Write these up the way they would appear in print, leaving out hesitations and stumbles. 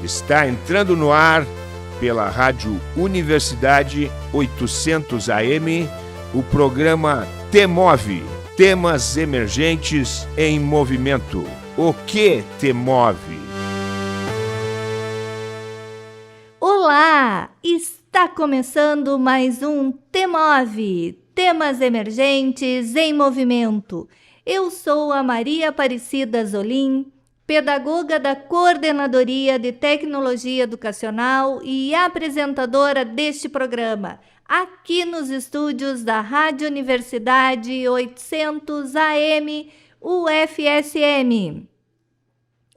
Está entrando no ar pela Rádio Universidade 800 AM o programa T-Move, temas emergentes em movimento. O que te move? Olá! Está começando mais um T-Move, temas emergentes em movimento. Eu sou a Maria Aparecida Zolim, pedagoga da Coordenadoria de Tecnologia Educacional e apresentadora deste programa, aqui nos estúdios da Rádio Universidade 800 AM UFSM.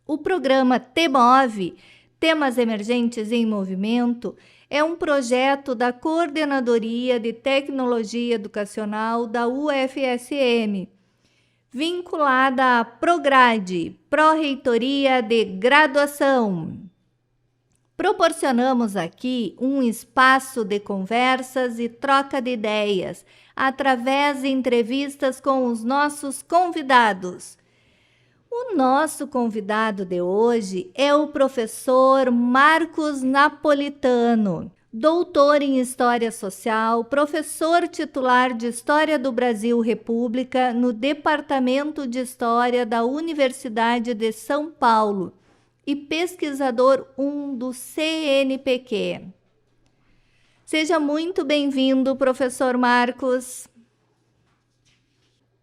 O programa T-Move, Temas Emergentes em Movimento, é um projeto da Coordenadoria de Tecnologia Educacional da UFSM, vinculada à Prograde, Pró-Reitoria de Graduação. Proporcionamos aqui um espaço de conversas e troca de ideias, através de entrevistas com os nossos convidados. O nosso convidado de hoje é o professor Marcos Napolitano, doutor em História Social, professor titular de História do Brasil República no Departamento de História da Universidade de São Paulo e pesquisador 1 do CNPq. Seja muito bem-vindo, professor Marcos.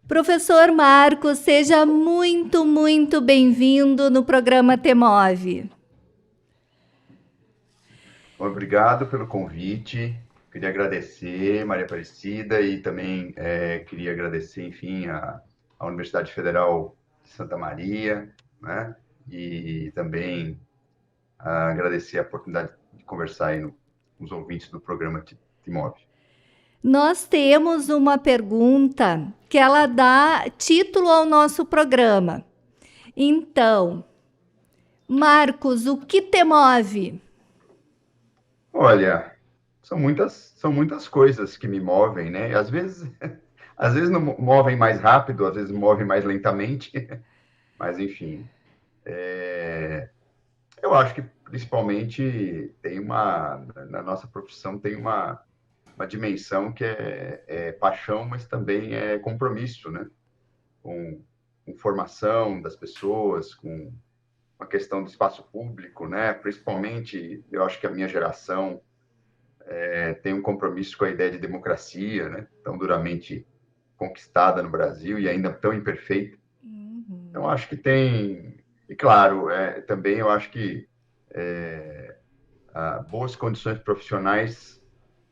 Professor Marcos, seja muito bem-vindo no programa T-Move. Obrigado pelo convite. Queria agradecer, Maria Aparecida, e também queria agradecer, enfim, à Universidade Federal de Santa Maria, né? E também agradecer a oportunidade de conversar aí com os ouvintes do programa T-Move. Nós temos uma pergunta que ela dá título ao nosso programa. Então, Marcos, o que te move? Olha, são muitas coisas que me movem, né? Às vezes não movem mais rápido, às vezes movem mais lentamente, mas enfim. Eu acho que principalmente na nossa profissão tem uma dimensão que é paixão, mas também é compromisso, né? Com formação das pessoas, com a questão do espaço público, né? Principalmente, eu acho que a minha geração tem um compromisso com a ideia de democracia, né? Tão duramente conquistada no Brasil e ainda tão imperfeita. Então, acho que tem... E, claro, também eu acho que boas condições profissionais,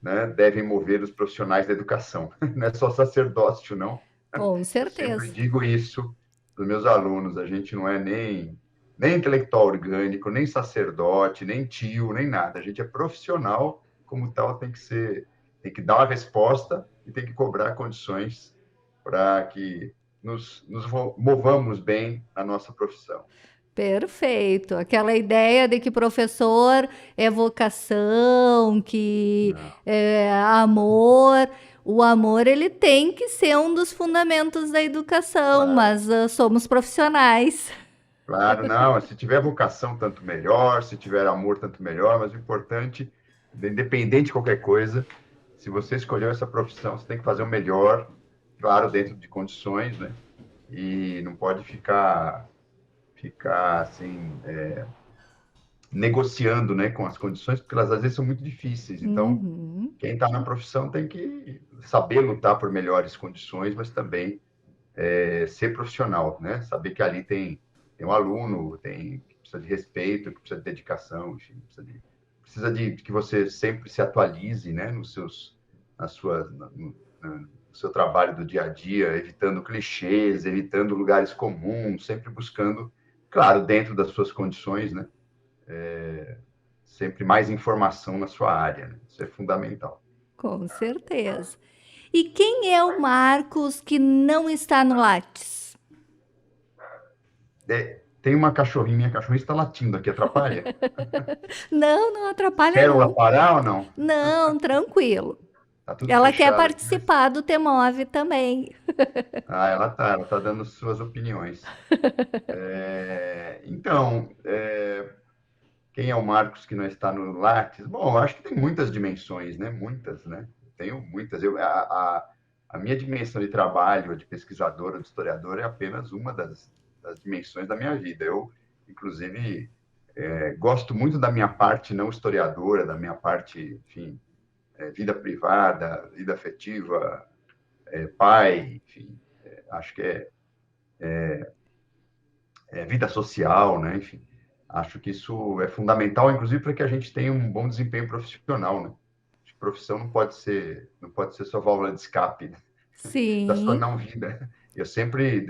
né, devem mover os profissionais da educação. Não é só sacerdócio, não. Com certeza. Eu sempre digo isso para os meus alunos. A gente não é nem intelectual orgânico, nem sacerdote, nem tio, nem nada. A gente é profissional, como tal, tem que dar uma resposta e tem que cobrar condições para que nos movamos bem na nossa profissão. Perfeito. Aquela ideia de que professor é vocação, que é amor. O amor, ele tem que ser um dos fundamentos da educação, Claro. Mas somos profissionais. Claro, não. Se tiver vocação, tanto melhor. Se tiver amor, tanto melhor. Mas o importante, independente de qualquer coisa, se você escolheu essa profissão, você tem que fazer o melhor, claro, dentro de condições, né? E não pode ficar assim, negociando, né, com as condições, porque elas às vezes são muito difíceis. Então, quem está na profissão tem que saber lutar por melhores condições, mas também ser profissional, né? Saber que ali tem um aluno, que precisa de respeito, que precisa de dedicação, enfim, precisa de que você sempre se atualize, né, no seu trabalho do dia a dia, evitando clichês, evitando lugares comuns, sempre buscando, claro, dentro das suas condições, né, sempre mais informação na sua área, né? Isso é fundamental. Com certeza. E quem é o Marcos que não está no Lattes? Tem uma cachorrinha, minha cachorrinha está latindo aqui, atrapalha? Não atrapalha. Quer ela parar ou não? Não, tranquilo. Tá tudo Ela fechado quer participar do T-Move também. Ela tá dando suas opiniões. Então, quem é o Marcos que não está no Lattes? Bom, eu acho que tem muitas dimensões, né? Muitas, né? Tenho muitas. A minha dimensão de trabalho, de pesquisadora, de historiadora, é apenas uma das dimensões da minha vida. Eu, inclusive, gosto muito da minha parte não historiadora, da minha parte, enfim, vida privada, vida afetiva, pai, enfim, acho que vida social, né? Enfim, acho que isso é fundamental, inclusive, para que a gente tenha um bom desempenho profissional, né? Acho que profissão não pode ser sua válvula de escape, né? Da sua Sim. não vida. Eu sempre,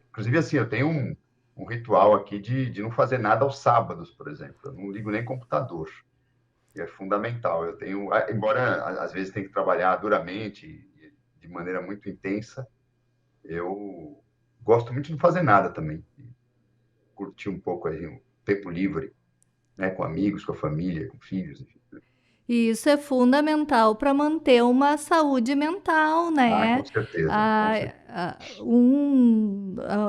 inclusive assim, eu tenho um ritual aqui de não fazer nada aos sábados, por exemplo. Eu não ligo nem computador. É fundamental. Eu tenho, embora às vezes tenha que trabalhar duramente, de maneira muito intensa, eu gosto muito de não fazer nada também. Curtir um pouco aí um tempo livre, né, com amigos, com a família, com filhos, enfim. E isso é fundamental para manter uma saúde mental, Ah, né? com certeza, com certeza.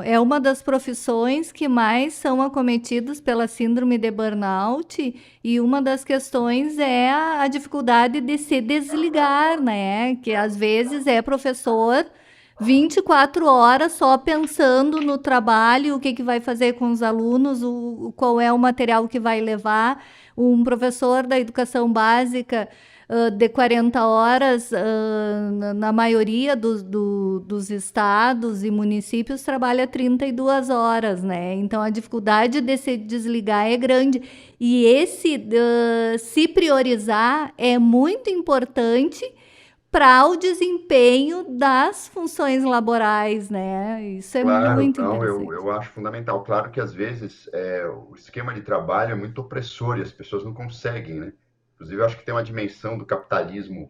É uma das profissões que mais são acometidas pela síndrome de burnout, e uma das questões é a dificuldade de se desligar, né? Que às vezes é professor 24 horas só pensando no trabalho, o que que vai fazer com os alunos, qual é o material que vai levar. Um professor da educação básica de 40 horas, na maioria dos estados e municípios, trabalha 32 horas, né? Então, a dificuldade de se desligar é grande. E se priorizar é muito importante para o desempenho das funções laborais, né? Isso é Claro, muito não, interessante. eu acho fundamental. Claro que às vezes o esquema de trabalho é muito opressor e as pessoas não conseguem, né? Inclusive, eu acho que tem uma dimensão do capitalismo,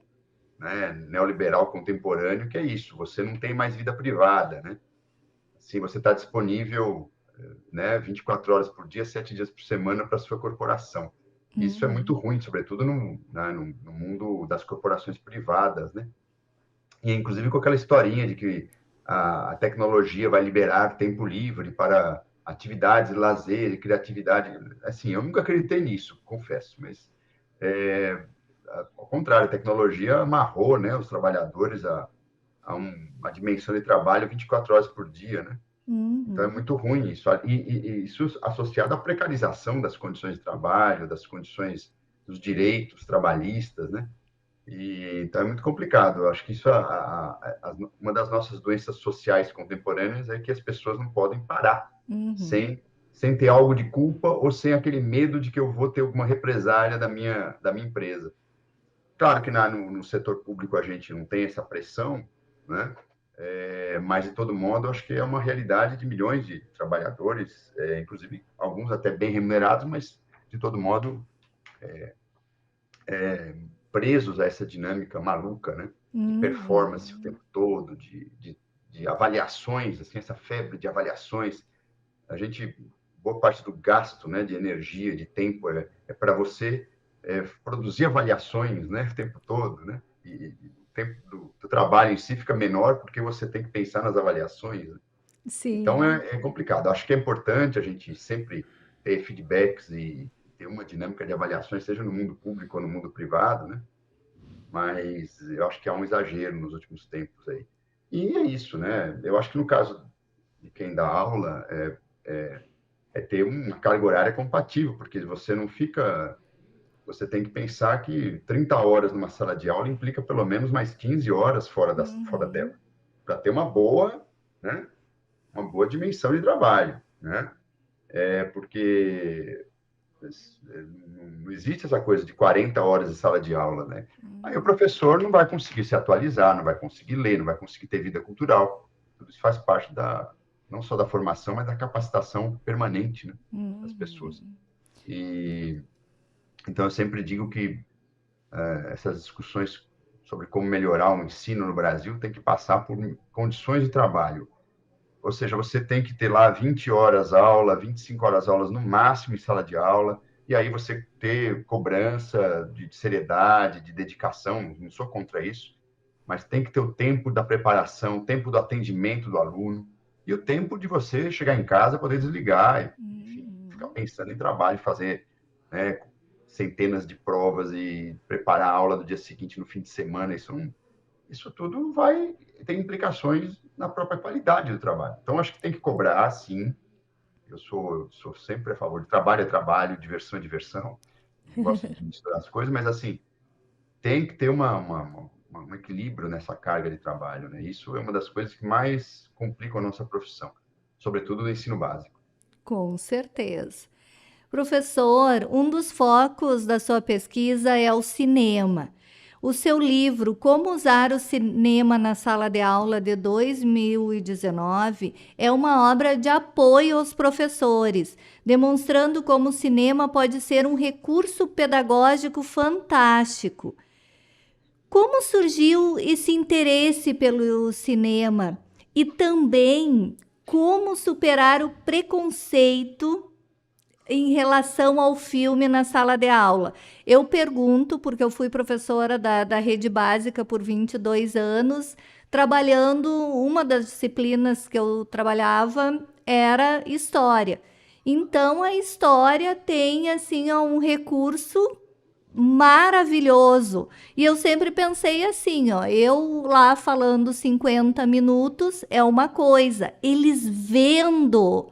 né, neoliberal contemporâneo, que é isso, você não tem mais vida privada, né? Assim, você está disponível, né, 24 horas por dia, 7 dias por semana para sua corporação. Isso é muito Uhum. ruim, sobretudo no mundo das corporações privadas, né? E inclusive com aquela historinha de que a tecnologia vai liberar tempo livre para atividades de lazer e criatividade. Assim, eu nunca acreditei nisso, confesso, mas é, ao contrário, a tecnologia amarrou, né, os trabalhadores uma dimensão de trabalho 24 horas por dia, né? Então é Uhum. muito ruim isso. E isso associado à precarização das condições de trabalho, das condições dos direitos trabalhistas, né? Então é muito complicado. Eu acho que isso uma das nossas doenças sociais contemporâneas é que as pessoas não podem parar Uhum. sem ter algo de culpa ou sem aquele medo de que eu vou ter alguma represália da minha empresa. Claro que no setor público a gente não tem essa pressão, né? Mas, de todo modo, acho que é uma realidade de milhões de trabalhadores, inclusive alguns até bem remunerados, mas, de todo modo, presos a essa dinâmica maluca, né? De performance o Uhum. tempo todo, de avaliações, assim, essa febre de avaliações. Boa parte do gasto, né, de energia, de tempo, é para você produzir avaliações, né, o tempo todo, né? E o tempo do trabalho em si fica menor porque você tem que pensar nas avaliações, né? Então Sim. é complicado. Acho que é importante a gente sempre ter feedbacks e ter uma dinâmica de avaliações, seja no mundo público ou no mundo privado, né? Mas eu acho que há um exagero nos últimos tempos aí. E é isso, né? Eu acho que no caso de quem dá aula, ter uma carga horária compatível, porque você não fica. Você tem que pensar que 30 horas numa sala de aula implica pelo menos mais 15 horas fora dela, Uhum. para ter uma boa, né? Uma boa dimensão de trabalho, né? Porque não existe essa coisa de 40 horas de sala de aula, né? Aí o Uhum. professor não vai conseguir se atualizar, não vai conseguir ler, não vai conseguir ter vida cultural. Tudo isso faz parte não só da formação, mas da capacitação permanente, né, das pessoas. Uhum. E então eu sempre digo que essas discussões sobre como melhorar o ensino no Brasil tem que passar por condições de trabalho. Ou seja, você tem que ter lá 20 horas aula, 25 horas aulas no máximo em sala de aula, e aí você ter cobrança de seriedade, de dedicação, não sou contra isso, mas tem que ter o tempo da preparação, o tempo do atendimento do aluno, e o tempo de você chegar em casa, poder desligar, e, enfim, ficar Uhum. pensando em trabalho, fazer né, centenas de provas e preparar a aula do dia seguinte no fim de semana, isso tudo tem implicações na própria qualidade do trabalho. Então, acho que tem que cobrar, sim. Eu sou sempre a favor de trabalho é trabalho, diversão é diversão. Não gosto de misturar as coisas, mas, assim, tem que ter um equilíbrio nessa carga de trabalho, né? Isso é uma das coisas que mais complicam a nossa profissão, sobretudo no ensino básico. Com certeza. Professor, um dos focos da sua pesquisa é o cinema. O seu livro Como Usar o Cinema na Sala de Aula de 2019 é uma obra de apoio aos professores, demonstrando como o cinema pode ser um recurso pedagógico fantástico. Como surgiu esse interesse pelo cinema? E também como superar o preconceito em relação ao filme na sala de aula? Eu pergunto, porque eu fui professora da rede básica por 22 anos, trabalhando, uma das disciplinas que eu trabalhava era história. Então, a história tem, assim, um recurso maravilhoso. E eu sempre pensei assim, ó, eu lá falando 50 minutos é uma coisa, eles vendo,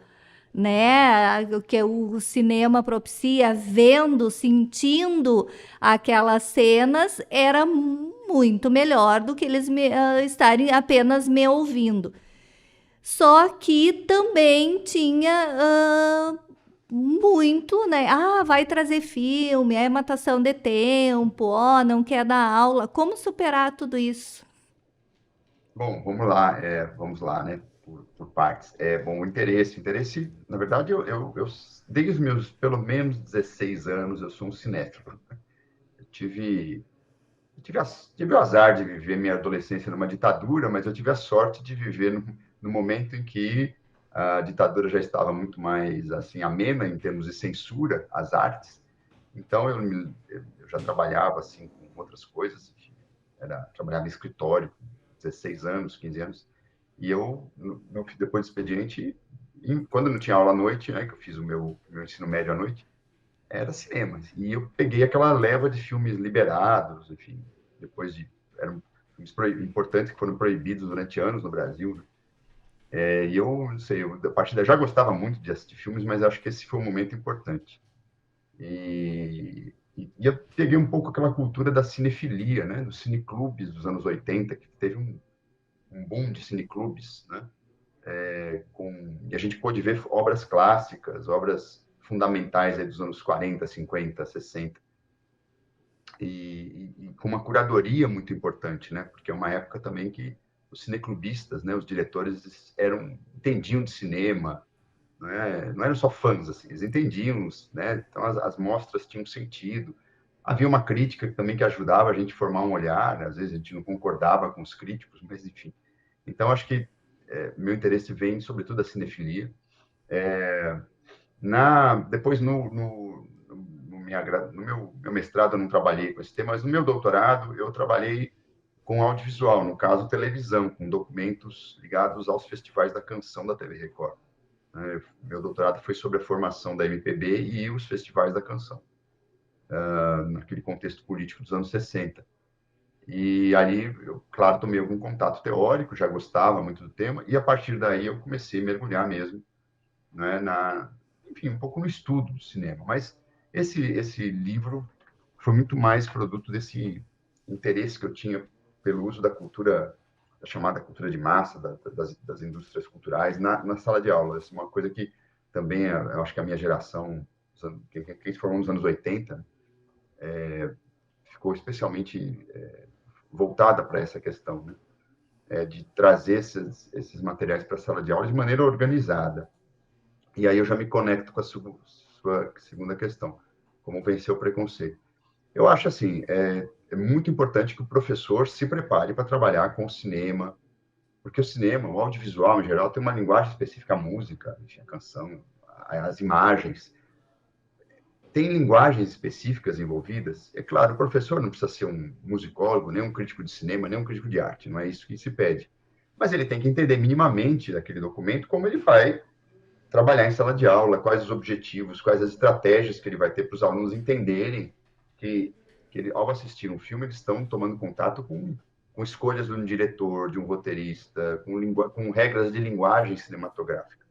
né, o que o cinema propicia, vendo, sentindo aquelas cenas, era muito melhor do que eles estarem apenas me ouvindo. Só que também tinha muito, né? Ah, vai trazer filme, é matação de tempo, ó, não quer dar aula. Como superar tudo isso? Bom, vamos lá, né? Por partes. Bom, o interesse, na verdade, desde os meus pelo menos 16 anos, eu sou um cinéfilo. Eu tive o azar de viver minha adolescência numa ditadura, mas eu tive a sorte de viver no momento em que a ditadura já estava muito mais assim amena em termos de censura às artes. Então eu já trabalhava assim com outras coisas, enfim, trabalhava em escritório, 16 anos, 15 anos, e depois do expediente, quando não tinha aula à noite, né, que eu fiz o meu ensino médio à noite, era cinema. E eu peguei aquela leva de filmes liberados, enfim, eram filmes importantes que foram proibidos durante anos no Brasil, né? E eu, não sei, a partir daí já gostava muito de assistir filmes, mas acho que esse foi um momento importante. E eu peguei um pouco aquela cultura da cinefilia, né? Dos cineclubes dos anos 80, que teve um boom de cineclubes, né? E a gente pôde ver obras clássicas, obras fundamentais aí dos anos 40, 50, 60. E com uma curadoria muito importante, né? Porque é uma época também que os cineclubistas, né? Os diretores entendiam de cinema, né? Não eram só fãs, assim, eles entendiam, né? Então as mostras tinham sentido. Havia uma crítica também que ajudava a gente a formar um olhar, né? Às vezes a gente não concordava com os críticos, mas enfim. Então acho que meu interesse vem sobretudo da cinefilia. Depois no meu mestrado eu não trabalhei com esse tema, mas no meu doutorado eu trabalhei com audiovisual, no caso televisão, com documentos ligados aos festivais da canção da TV Record. Meu doutorado foi sobre a formação da MPB e os festivais da canção, naquele contexto político dos anos 60. E ali, eu, claro, tomei algum contato teórico, já gostava muito do tema, e a partir daí eu comecei a mergulhar mesmo, né, enfim, um pouco no estudo do cinema. Mas esse livro foi muito mais produto desse interesse que eu tinha pelo uso da cultura, da chamada cultura de massa, das indústrias culturais, na sala de aula. Essa é uma coisa que também, eu acho que a minha geração, quem se formou nos anos 80, ficou especialmente voltada para essa questão, né? De trazer esses materiais para a sala de aula de maneira organizada. E aí eu já me conecto com a sua segunda questão, como vencer o preconceito. Eu acho assim, é muito importante que o professor se prepare para trabalhar com o cinema, porque o cinema, o audiovisual em geral, tem uma linguagem específica, a música, enfim, a canção, as imagens. Tem linguagens específicas envolvidas. É claro, o professor não precisa ser um musicólogo, nem um crítico de cinema, nem um crítico de arte, não é isso que se pede. Mas ele tem que entender minimamente daquele documento como ele vai trabalhar em sala de aula, quais os objetivos, quais as estratégias que ele vai ter para os alunos entenderem que ele, ao assistir um filme, eles estão tomando contato com escolhas de um diretor, de um roteirista, com regras de linguagem cinematográfica.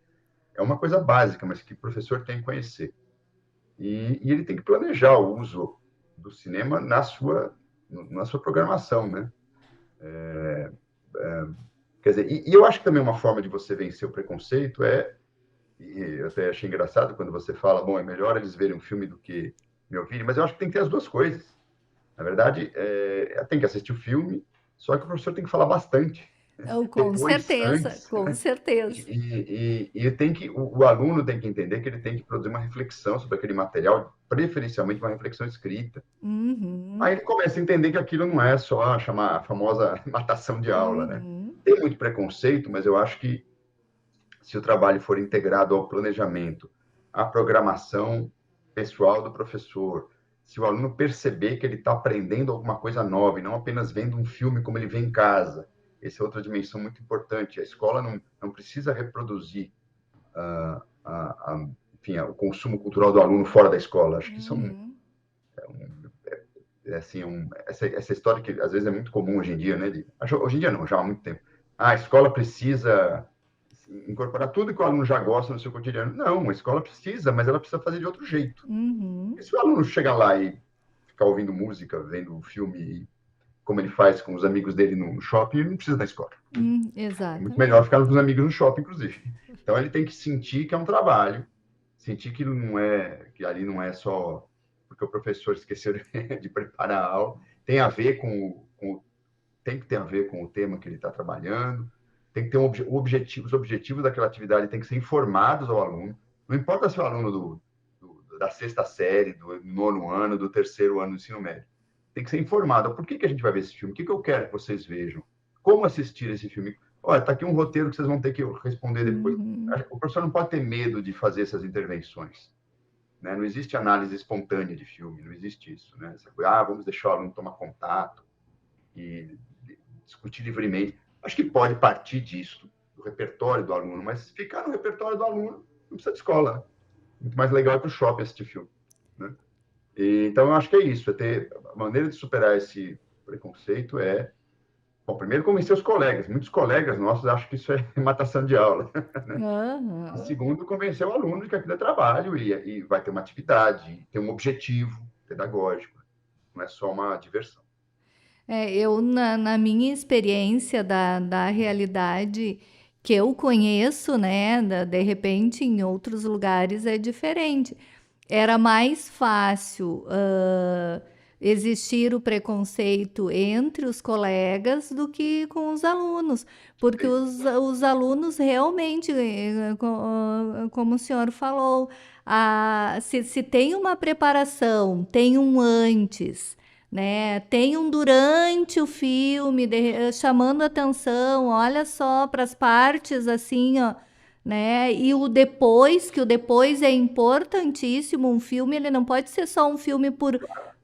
É uma coisa básica, mas que o professor tem que conhecer. E ele tem que planejar o uso do cinema na sua programação, né? Quer dizer, e eu acho que também uma forma de você vencer o preconceito e eu até achei engraçado quando você fala, bom, é melhor eles verem um filme do que me ouvirem, mas eu acho que tem que ter as duas coisas. Na verdade, tem que assistir o filme, só que o professor tem que falar bastante. Com Depois, certeza, antes, com certeza. o aluno tem que entender que ele tem que produzir uma reflexão sobre aquele material, preferencialmente uma reflexão escrita. Uhum, Aí ele começa a entender que aquilo não é só chamar a famosa matação de aula, né? uhum, Tem muito preconceito, mas eu acho que se o trabalho for integrado ao planejamento, à programação pessoal do professor, se o aluno perceber que ele está aprendendo alguma coisa nova e não apenas vendo um filme como ele vê em casa, essa é outra dimensão muito importante. A escola não precisa reproduzir enfim, o consumo cultural do aluno fora da escola. Acho que isso uhum. essa história que às vezes é muito comum hoje em dia, né? Hoje em dia não, já há muito tempo. A escola precisa incorporar tudo que o aluno já gosta no seu cotidiano. Não, a escola precisa, mas ela precisa fazer de outro jeito. Uhum. E se o aluno chegar lá e ficar ouvindo música, vendo um filme, como ele faz com os amigos dele no shopping, ele não precisa da escola. É muito melhor Exatamente. ficar com os amigos no shopping, inclusive. Então ele tem que sentir que é um trabalho, sentir que ali não é só porque o professor esqueceu de preparar a aula, tem a ver tem que ter a ver com o tema que ele está trabalhando, tem que ter os objetivos daquela atividade tem que ser informados ao aluno. Não importa se é o aluno da sexta série, do nono ano, do terceiro ano do ensino médio. Tem que ser informado. Por que a gente vai ver esse filme? O que eu quero que vocês vejam? Como assistir esse filme? Olha, está aqui um roteiro que vocês vão ter que responder depois. Uhum. O professor não pode ter medo de fazer essas intervenções. Né? Não existe análise espontânea de filme, não existe isso. Né? Vamos deixar o aluno tomar contato e discutir livremente. Acho que pode partir disso, do repertório do aluno, mas se ficar no repertório do aluno, não precisa de escola. Né? Muito mais legal ir para o shopping assistir filme. Né? Então, eu acho que é isso. A maneira de superar esse preconceito bom, primeiro, convencer os colegas. Muitos colegas nossos acham que isso é matação de aula. Né? E Aham. segundo, convencer o aluno de que aquilo é trabalho e vai ter uma atividade, tem um objetivo pedagógico. Não é só uma diversão. Eu, na minha experiência da realidade que eu conheço, né, de repente em outros lugares é diferente. Era mais fácil existir o preconceito entre os colegas do que com os alunos, porque os alunos realmente, como o senhor falou, se tem uma preparação, tem um antes, né? Tem um durante o filme chamando atenção, olha só para as partes assim, ó, né? E o depois, que o depois é importantíssimo. Um filme, ele não pode ser só um filme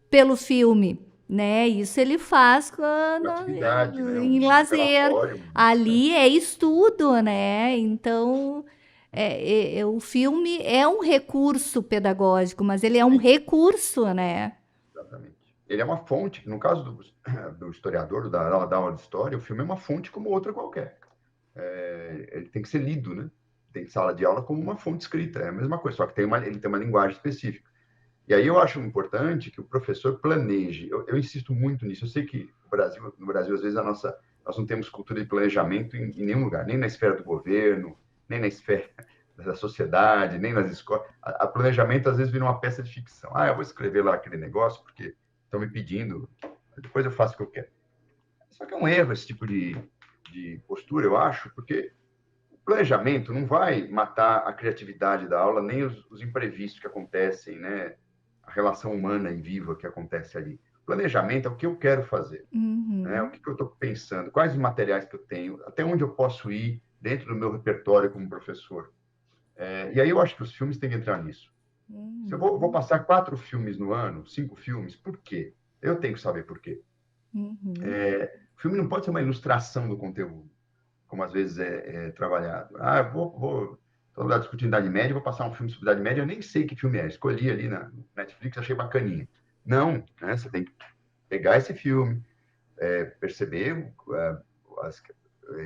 pelo filme, né? Isso ele faz Uma atividade, né? em Um lazer. relatório. Né? Ali é estudo, né? Então, o filme é um recurso pedagógico, mas ele é um Sim, recurso, né? exatamente. Ele é uma fonte, no caso do historiador, da aula de história, o filme é uma fonte como outra qualquer. Ele tem que ser lido, né? Tem sala de aula como uma fonte escrita, é a mesma coisa, só que ele tem uma linguagem específica. E aí eu acho importante que o professor planeje. Eu insisto muito nisso. Eu sei que no Brasil, às vezes, nós não temos cultura de planejamento em nenhum lugar, nem na esfera do governo, nem na esfera da sociedade, nem nas escolas. A planejamento, às vezes, vira uma peça de ficção. Eu vou escrever lá aquele negócio porque estão me pedindo, depois eu faço o que eu quero. Só que é um erro esse tipo de postura, eu acho, porque o planejamento não vai matar a criatividade da aula, nem os imprevistos que acontecem, né? A relação humana e viva que acontece ali. Planejamento é o que eu quero fazer, né? O Uhum, que eu estou pensando, quais os materiais que eu tenho, até onde eu posso ir dentro do meu repertório como professor. E aí eu acho que os filmes têm que entrar nisso. Se eu vou uhum, passar 4 filmes no ano, 5 filmes, por quê? Eu tenho que saber por quê. uhum, O filme não pode ser uma ilustração do conteúdo, como às vezes é trabalhado. Eu vou Estou lá discutindo Idade Média, vou passar um filme sobre Idade Média, eu nem sei que filme é. Escolhi ali na Netflix, achei bacaninha. Não, né? Você tem que pegar esse filme, perceber,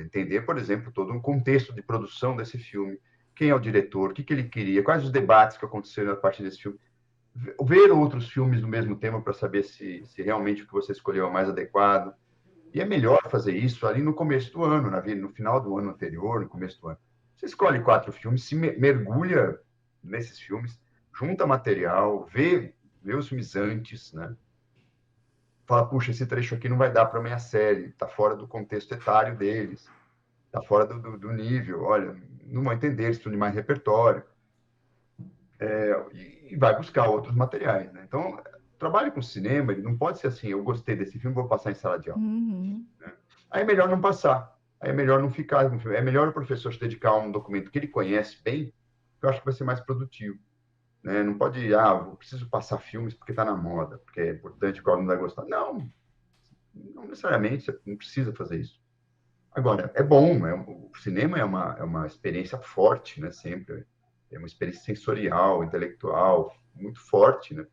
entender, por exemplo, todo um contexto de produção desse filme, quem é o diretor, o que ele queria, quais os debates que aconteceram a partir desse filme. Ver outros filmes do mesmo tema para saber se realmente o que você escolheu é o mais adequado. E é melhor fazer isso ali no começo do ano, no final do ano anterior, no começo do ano. Você escolhe 4 filmes, se mergulha nesses filmes, junta material, vê os filmes antes, né? Fala, puxa, esse trecho aqui não vai dar para a minha série, está fora do contexto etário deles, está fora do nível, olha, não vão entender, eles precisam de mais repertório. E vai buscar outros materiais, né? Então, trabalho com cinema, ele não pode ser assim, eu gostei desse filme, vou passar em sala de aula. Uhum. Né? Aí é melhor não passar, aí é melhor não ficar com o filme, é melhor o professor se dedicar a um documento que ele conhece bem, que eu acho que vai ser mais produtivo. Né? Não pode, eu preciso passar filmes porque está na moda, porque é importante que o aluno vai gostar. Não necessariamente, você não precisa fazer isso. Agora, é bom, o cinema é uma experiência forte, né? Sempre. É uma experiência sensorial, intelectual, muito forte, né?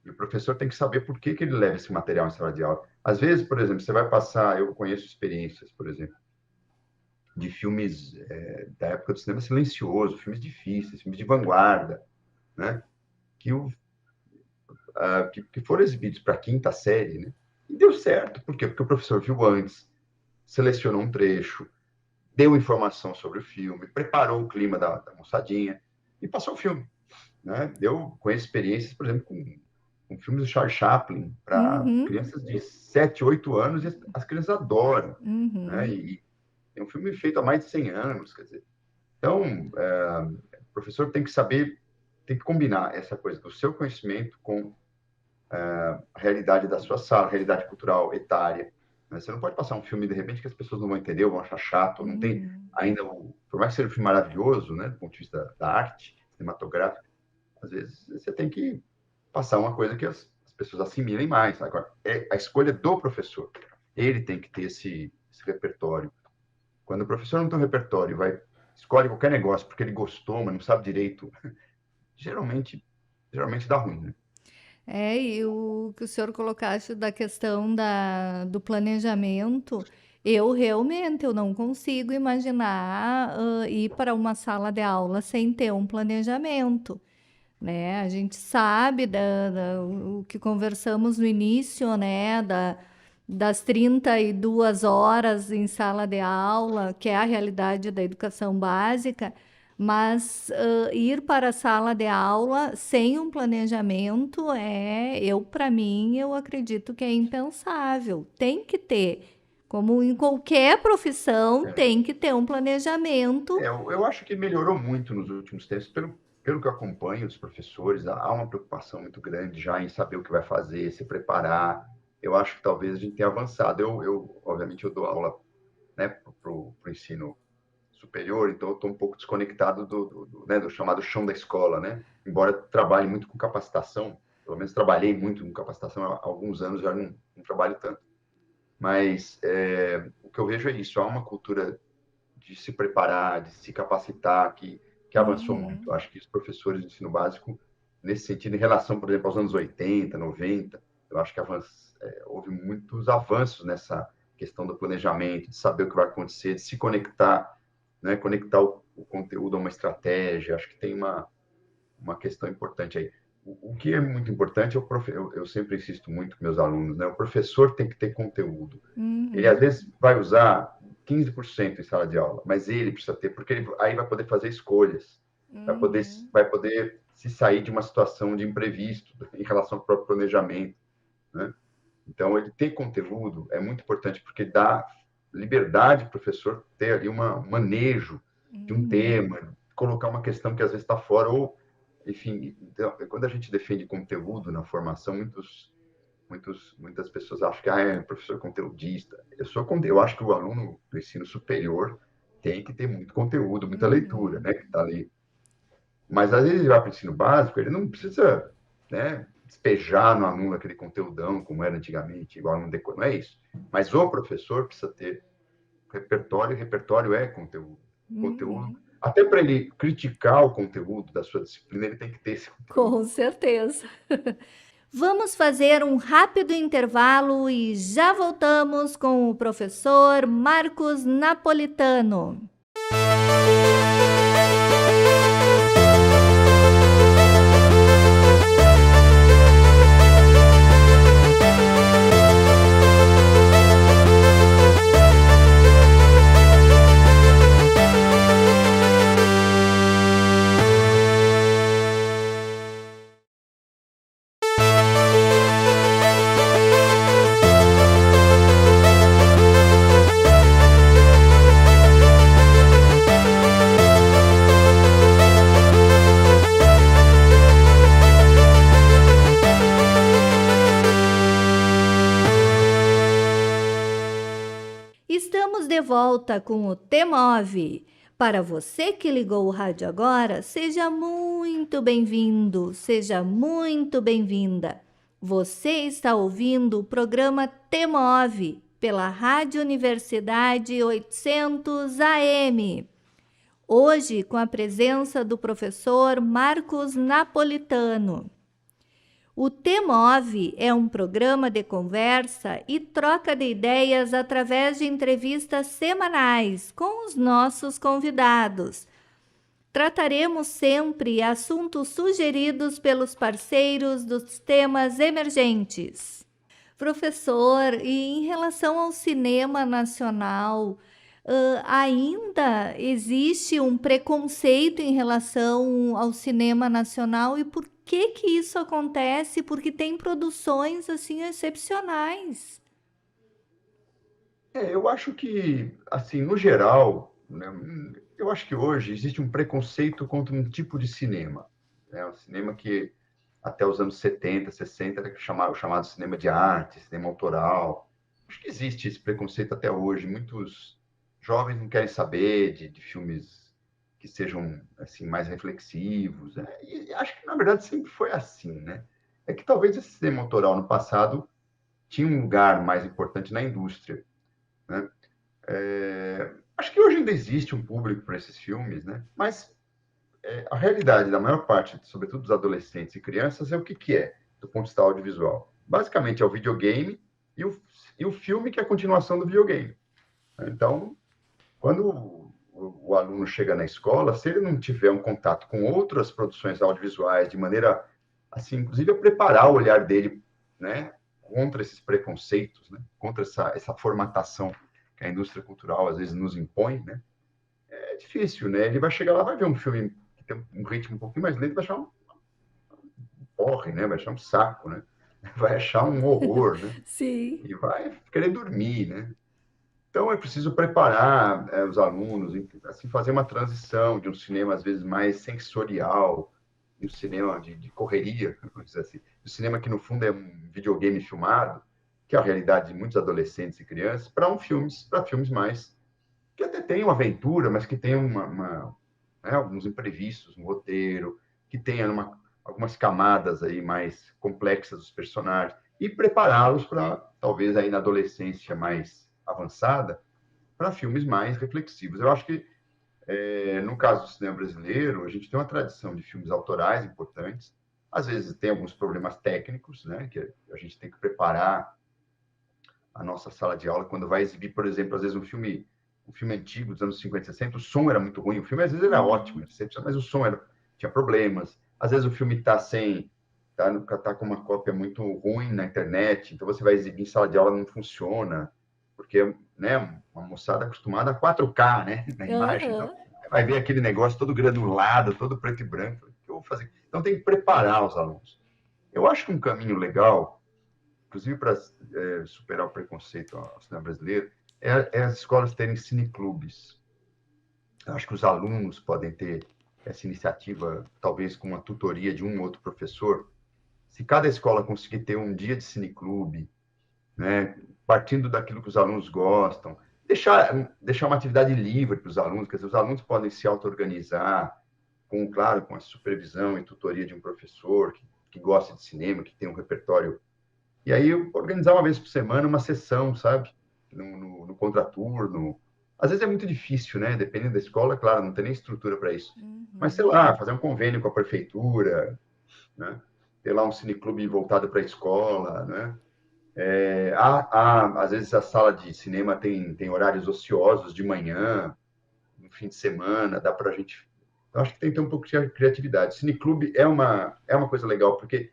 E o professor tem que saber por que ele leva esse material em sala de aula. Às vezes, por exemplo, você vai passar, eu conheço experiências, por exemplo, de filmes da época do cinema silencioso, filmes difíceis, filmes de vanguarda, né? Que, que foram exibidos para a quinta série, né? E deu certo. Por quê? Porque o professor viu antes, selecionou um trecho, deu informação sobre o filme, preparou o clima da moçadinha e passou o filme. Né? Eu conheço experiências, por exemplo, com filmes do Charles Chaplin para Uhum. crianças de 7, 8 anos e as crianças adoram. Né? Uhum. E é um filme feito há mais de 100 anos, quer dizer. Então, o professor tem que saber, tem que combinar essa coisa do seu conhecimento com a realidade da sua sala, a realidade cultural, etária. Né? Você não pode passar um filme, de repente, que as pessoas não vão entender, ou vão achar chato, não tem Uhum. ainda, por mais que seja um filme maravilhoso, né, do ponto de vista da arte cinematográfica, às vezes você tem que passar uma coisa que as pessoas assimilem mais. Agora, é a escolha do professor. Ele tem que ter esse repertório. Quando o professor não tem um repertório, escolhe qualquer negócio porque ele gostou, mas não sabe direito, geralmente dá ruim, né? E o que o senhor colocaste da questão do planejamento, eu não consigo imaginar ir para uma sala de aula sem ter um planejamento, né? A gente sabe o que conversamos no início, né? Das 32 horas em sala de aula, que é a realidade da educação básica, mas ir para a sala de aula sem um planejamento para mim, eu acredito que é impensável. Tem que ter. Como em qualquer profissão, É. tem que ter um planejamento. Eu acho que melhorou muito nos últimos tempos, pelo que eu acompanho dos professores, há uma preocupação muito grande já em saber o que vai fazer, se preparar. Eu acho que talvez a gente tenha avançado. Obviamente, eu dou aula, né, para o ensino superior, então eu estou um pouco desconectado né, do chamado chão da escola, né? Embora eu trabalhe muito com capacitação, pelo menos trabalhei muito com capacitação há alguns anos, já não trabalho tanto. Mas o que eu vejo é isso, há uma cultura de se preparar, de se capacitar, que avançou muito. Uhum. Eu acho que os professores de ensino básico, nesse sentido, em relação, por exemplo, aos anos 80, 90, eu acho que houve muitos avanços nessa questão do planejamento, de saber o que vai acontecer, de se conectar, né? Conectar o conteúdo a uma estratégia. Acho que tem uma questão importante aí. O que é muito importante, eu sempre insisto muito com meus alunos, né? O professor tem que ter conteúdo. Ele, às Uhum. vezes, vai usar 15% em sala de aula, mas ele precisa ter, porque ele aí vai poder fazer escolhas, Uhum. vai poder se sair de uma situação de imprevisto em relação ao próprio planejamento, né? Então, ele ter conteúdo é muito importante, porque dá liberdade para o professor ter ali um manejo de um Uhum. tema, colocar uma questão que às vezes está fora, ou, enfim, então, quando a gente defende conteúdo na formação, muitas pessoas acham que é professor conteudista. Eu acho que o aluno do ensino superior tem que ter muito conteúdo, muita leitura, Uhum. né, que está ali. Mas às vezes ele vai para o ensino básico, ele não precisa, né, despejar no aluno aquele conteúdão como era antigamente, igual aluno decor, não é isso. Mas o professor precisa ter repertório, e repertório é conteúdo. Conteúdo Uhum. até para ele criticar o conteúdo da sua disciplina, ele tem que ter esse conteúdo. Com certeza. Vamos fazer um rápido intervalo e já voltamos com o professor Marcos Napolitano. Estamos de volta com o T-Move. Para você que ligou o rádio agora, seja muito bem-vindo, seja muito bem-vinda. Você está ouvindo o programa T-Move pela Rádio Universidade 800 AM. Hoje com a presença do professor Marcos Napolitano. O T-Move é um programa de conversa e troca de ideias através de entrevistas semanais com os nossos convidados. Trataremos sempre assuntos sugeridos pelos parceiros dos temas emergentes. Professor, e em relação ao cinema nacional, ainda existe um preconceito em relação ao cinema nacional e por que isso acontece? Porque tem produções assim excepcionais. Eu acho que, assim, no geral, né, eu acho que hoje existe um preconceito contra um tipo de cinema, né? O cinema que até os anos 70, 60 era o chamado cinema de arte, cinema autoral. Acho que existe esse preconceito até hoje. Muitos jovens não querem saber de filmes que sejam assim mais reflexivos, né? E acho que na verdade sempre foi assim, né? É que talvez esse cinema autoral no passado tinha um lugar mais importante na indústria, né? Acho que hoje ainda existe um público para esses filmes, né? Mas a realidade da maior parte, sobretudo dos adolescentes e crianças, é o que é, do ponto de vista audiovisual. Basicamente é o videogame e o filme que é a continuação do videogame. Então, quando o aluno chega na escola, se ele não tiver um contato com outras produções audiovisuais, de maneira, assim, inclusive a preparar o olhar dele, né, contra esses preconceitos, né, contra essa formatação que a indústria cultural às vezes nos impõe, né, é difícil, né? Ele vai chegar lá, vai ver um filme que tem um ritmo um pouquinho mais lento, vai achar um porre, né? Vai achar um saco, né? Vai achar um horror, né? Sim. E vai querer dormir, né? Então, é preciso preparar os alunos, assim, fazer uma transição de um cinema, às vezes, mais sensorial, de um cinema de correria, vamos dizer assim, do cinema que, no fundo, é um videogame filmado, que é a realidade de muitos adolescentes e crianças, para filmes mais, que até tem uma aventura, mas que tem né, alguns imprevistos no roteiro, que tenha algumas camadas aí mais complexas dos personagens, e prepará-los para, talvez, aí na adolescência mais avançada, para filmes mais reflexivos. Eu acho que, no caso do cinema brasileiro, a gente tem uma tradição de filmes autorais importantes. Às vezes tem alguns problemas técnicos, né, que a gente tem que preparar a nossa sala de aula quando vai exibir, por exemplo, às vezes um filme antigo dos anos 50 e 60, o som era muito ruim. O filme às vezes era ótimo, mas o som tinha problemas. Às vezes o filme tá com uma cópia muito ruim na internet, então você vai exibir em sala de aula, não funciona, porque, né, uma moçada acostumada a 4K, né, na imagem, então vai ver aquele negócio todo granulado, todo preto e branco. O que eu vou fazer? Então tem que preparar os alunos. Eu acho que um caminho legal, inclusive para superar o preconceito ao cinema brasileiro, é as escolas terem cineclubes. Eu acho que os alunos podem ter essa iniciativa, talvez com uma tutoria de um ou outro professor. Se cada escola conseguir ter um dia de cineclube, né, partindo daquilo que os alunos gostam, deixar uma atividade livre para os alunos, quer dizer, os alunos podem se auto-organizar, claro, com a supervisão e tutoria de um professor que gosta de cinema, que tem um repertório. E aí organizar uma vez por semana uma sessão, sabe? No contraturno, Às vezes é muito difícil, né? Dependendo da escola, claro, não tem nem estrutura para isso. Mas, sei Uhum. lá, fazer um convênio com a prefeitura, né? Ter lá um cineclube voltado para a escola, né? Às vezes a sala de cinema tem horários ociosos de manhã, no fim de semana, dá para a gente... Eu acho que tem que ter um pouco de criatividade. Cineclube é uma coisa legal, porque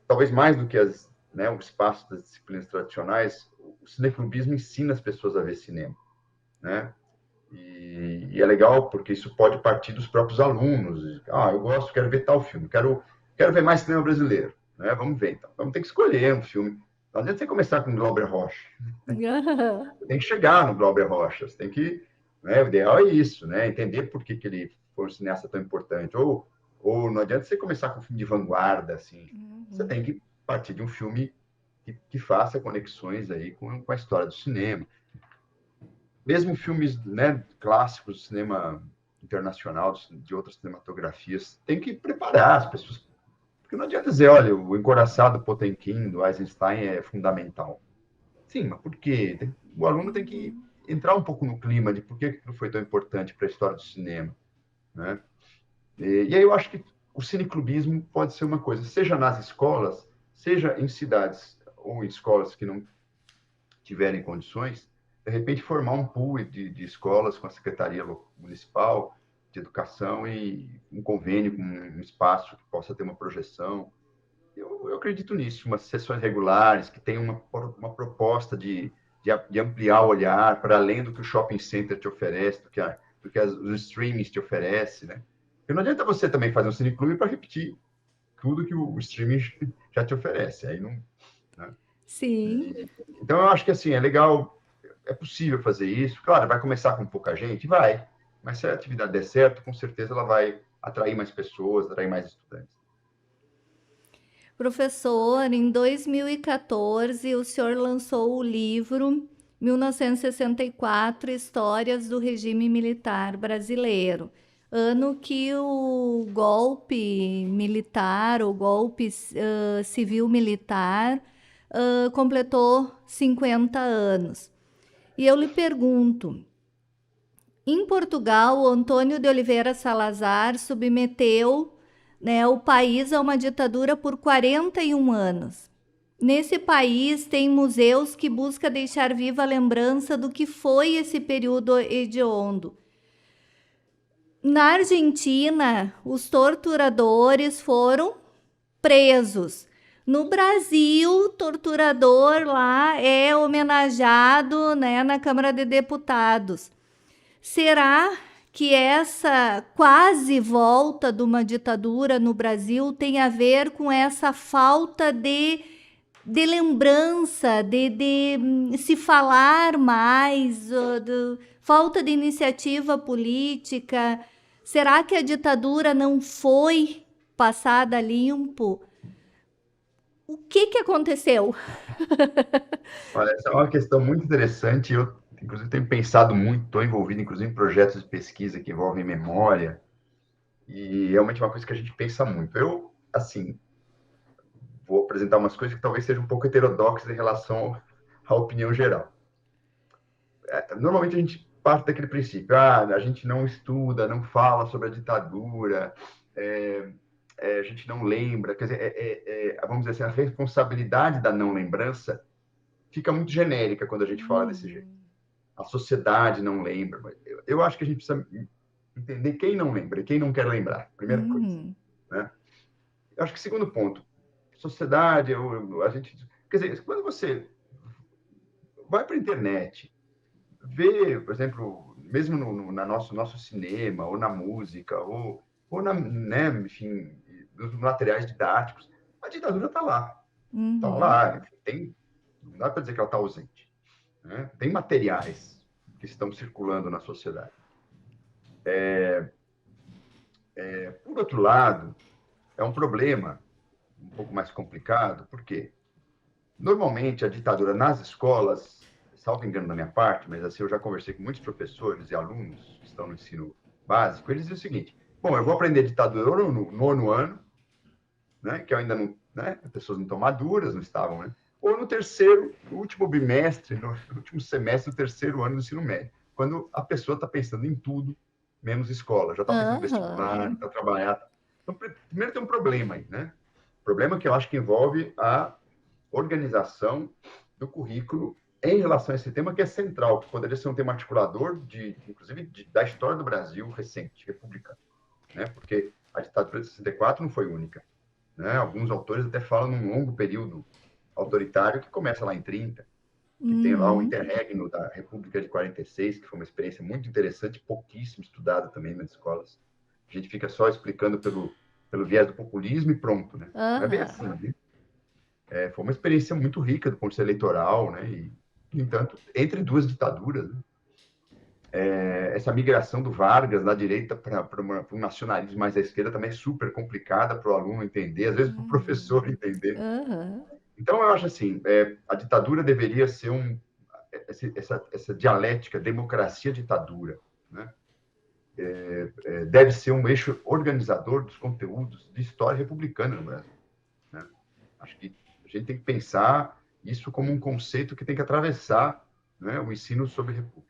talvez mais do que o espaço das disciplinas tradicionais, o cineclubismo ensina as pessoas a ver cinema, né? E é legal porque isso pode partir dos próprios alunos. Eu gosto, quero ver tal filme, quero ver mais cinema brasileiro, né? Vamos ver, então. Vamos ter que escolher um filme. Não adianta você começar com Glauber Rocha. Você tem que chegar no Glauber Rocha. Você tem que, né? O ideal é isso, né? Entender por que ele foi um cineasta tão importante. Ou não adianta você começar com um filme de vanguarda, assim. Você Uhum. tem que partir de um filme que faça conexões aí com a história do cinema. Mesmo filmes, né, clássicos do cinema internacional, de outras cinematografias, tem que preparar as pessoas. Porque não adianta dizer, olha, o Encoraçado Potemkin, do Eisenstein, é fundamental. Sim, mas por quê? O aluno tem que Uhum. entrar um pouco no clima de por que aquilo foi tão importante para a história do cinema, né? E aí eu acho que o cineclubismo pode ser uma coisa, seja nas escolas, seja em cidades ou em escolas que não tiverem condições, de repente formar um pool de escolas com a Secretaria Municipal de Educação e um convênio com um espaço que possa ter uma projeção. Eu acredito nisso, umas sessões regulares, que tenham uma proposta de ampliar o olhar para além do que o shopping center te oferece, do que os streamings te oferecem, né? Porque não adianta você também fazer um cineclube para repetir tudo que o streaming já te oferece. Aí não, né? Sim. Então, eu acho que assim, é legal, é possível fazer isso. Claro, vai começar com pouca gente? Vai. Mas se a atividade der certo, com certeza ela vai atrair mais pessoas, atrair mais estudantes. Professor, em 2014, o senhor lançou o livro 1964 Histórias do Regime Militar Brasileiro, ano que o golpe militar, o golpe civil-militar, completou 50 anos. E eu lhe pergunto, em Portugal, o Antônio de Oliveira Salazar submeteu, né, o país a uma ditadura por 41 anos. Nesse país tem museus que buscam deixar viva a lembrança do que foi esse período hediondo. Na Argentina, os torturadores foram presos. No Brasil, o torturador lá é homenageado, né, na Câmara de Deputados. Será que essa quase volta de uma ditadura no Brasil tem a ver com essa falta de lembrança, de se falar mais, falta de iniciativa política? Será que a ditadura não foi passada limpo? O que aconteceu? Olha, essa é uma questão muito interessante. Eu, inclusive, tenho pensado muito, estou envolvido, inclusive, em projetos de pesquisa que envolvem memória, e realmente é uma coisa que a gente pensa muito. Eu, assim, vou apresentar umas coisas que talvez sejam um pouco heterodoxas em relação à opinião geral. Normalmente a gente parte daquele princípio, a gente não estuda, não fala sobre a ditadura, é, a gente não lembra, quer dizer, vamos dizer assim, a responsabilidade da não lembrança fica muito genérica quando a gente fala desse jeito. Uhum, A sociedade não lembra. Eu acho que a gente precisa entender quem não lembra e quem não quer lembrar, primeira coisa, uhum, né? Eu acho que segundo ponto, sociedade, a gente, quer dizer, quando você vai para a internet, vê, por exemplo, mesmo na nosso cinema, ou na música, ou né, enfim, nos materiais didáticos, a ditadura está lá. Está uhum. lá. Não dá para dizer que ela está ausente. Né? Tem materiais que estão circulando na sociedade. Por outro lado, é um problema um pouco mais complicado, porque normalmente a ditadura nas escolas, salvo engano da minha parte, mas assim eu já conversei com muitos professores e alunos que estão no ensino básico, eles dizem o seguinte: bom, eu vou aprender ditadura no nono ano, né, que eu ainda não, né, as pessoas não estão maduras, não estavam, né, ou no terceiro, no último bimestre, no último semestre do terceiro ano do ensino médio. quando a pessoa está pensando em tudo, menos escola. Já está pensando em vestibular, está trabalhando. Então, primeiro tem um problema aí, né? Problema que eu acho que envolve a organização do currículo em relação a esse tema, que é central, que poderia ser um tema articulador, inclusive, da história do Brasil recente, republicano, né? Porque a ditadura de 64 não foi única, né? Alguns autores até falam num longo período autoritário que começa lá em 30, que tem lá o interregno da República de 46, que foi uma experiência muito interessante, pouquíssimo estudada também nas escolas. A gente fica só explicando pelo viés do populismo e pronto, né? Não é bem assim, né? Foi uma experiência muito rica do ponto de vista eleitoral, né? E, no entanto, entre duas ditaduras, né? Essa migração do Vargas da direita para um nacionalismo mais à esquerda também é super complicada para o aluno entender, às vezes para o professor entender. Então, eu acho assim, a ditadura deveria ser essa dialética democracia-ditadura, né? Deve ser um eixo organizador dos conteúdos de história republicana no Brasil, né? Acho que a gente tem que pensar isso como um conceito que tem que atravessar, né, o ensino sobre república.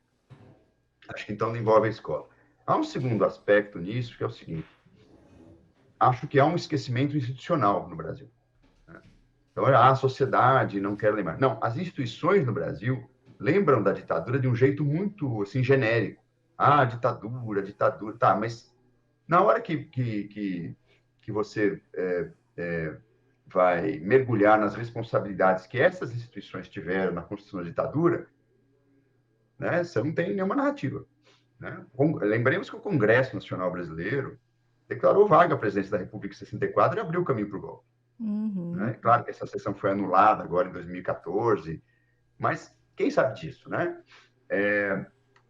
Acho que então não envolve a escola. Há um segundo aspecto nisso, que é o seguinte: acho que há um esquecimento institucional no Brasil, né? Então, a sociedade não quer lembrar. Não, as instituições no Brasil lembram da ditadura de um jeito muito assim, genérico. Ah, ditadura, ditadura. Tá, mas na hora que você vai mergulhar nas responsabilidades que essas instituições tiveram na construção da ditadura, né, você não tem nenhuma narrativa, né? Lembremos que o Congresso Nacional Brasileiro declarou vaga à presidência da República em 64 e abriu o caminho para o golpe. Né? Claro que essa sessão foi anulada agora em 2014, mas quem sabe disso, né?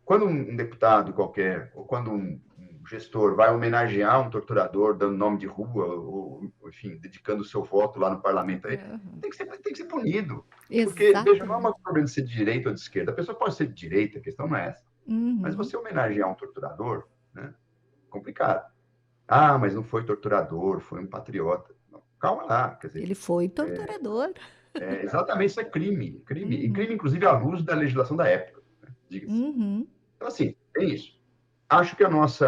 Quando um deputado qualquer, ou quando um gestor vai homenagear um torturador dando nome de rua, ou enfim, dedicando o seu voto lá no parlamento, aí, tem que ser punido. Porque, veja, não é uma problema de ser de direita ou de esquerda. A pessoa pode ser de direita, a questão não é essa. Mas você homenagear um torturador, né? Complicado. Ah, mas não foi torturador, foi um patriota. Não, calma lá, quer dizer... Ele foi torturador. Exatamente, isso é crime. Crime. E crime, inclusive, à luz da legislação da época, né? Diga-se. Então, assim, tem isso. Acho que nosso,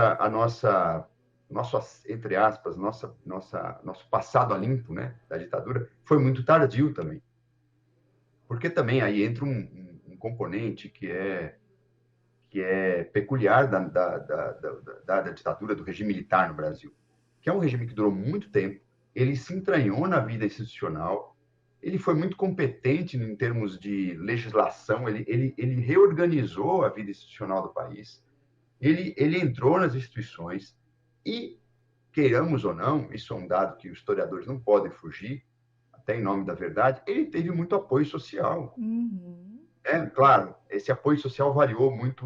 entre aspas, nosso passado a limpo, né, da ditadura, foi muito tardio também. Porque também aí entra um componente que é peculiar da ditadura, do regime militar no Brasil, que é um regime que durou muito tempo, ele se entranhou na vida institucional, ele foi muito competente em termos de legislação, ele reorganizou a vida institucional do país, ele entrou nas instituições e, queiramos ou não, isso é um dado que os historiadores não podem fugir, até em nome da verdade, ele teve muito apoio social. Claro, esse apoio social variou muito